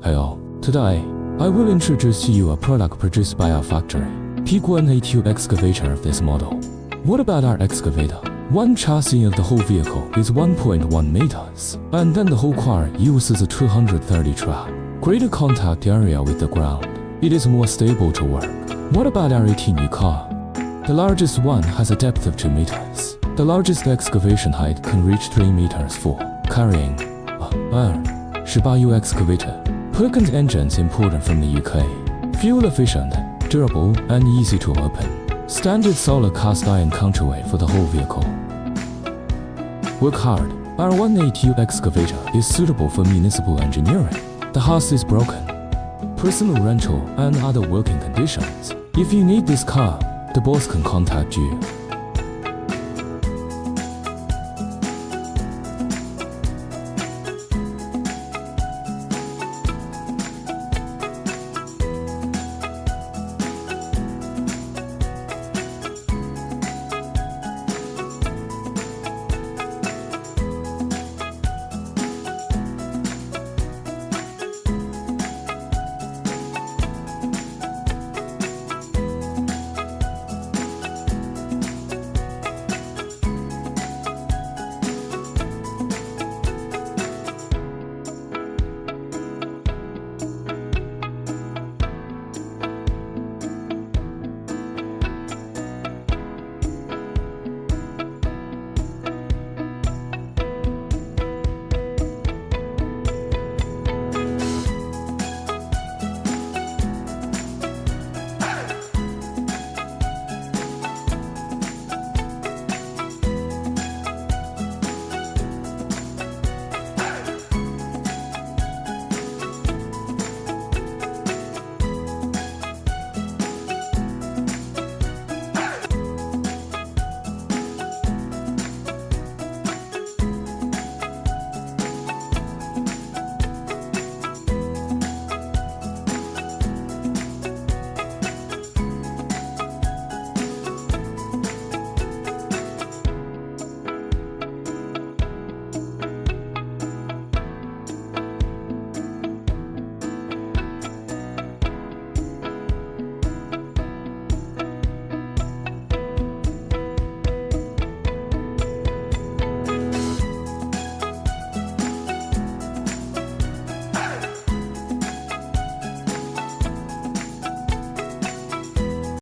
Hey all, today, I will introduce to you a product produced by our factory, P18u excavator of this model. What about our excavator? One chassis of the whole vehicle is 1.1 meters, and then the whole car uses a 230 trap. Greater contact area with the ground. It is more stable to work. What about our 18u car? The largest one has a depth of 2 meters. The largest excavation height can reach 3 meters for carrying a 18u excavator. Perkins engines imported from the UK. Fuel efficient, durable, and easy to open. Standard solid cast iron counterweight for the whole vehicle. Work hard. Our 18u excavator is suitable for municipal engineering. The house is broken, personal rental, and other working conditions. If you need this car, the boss can contact you.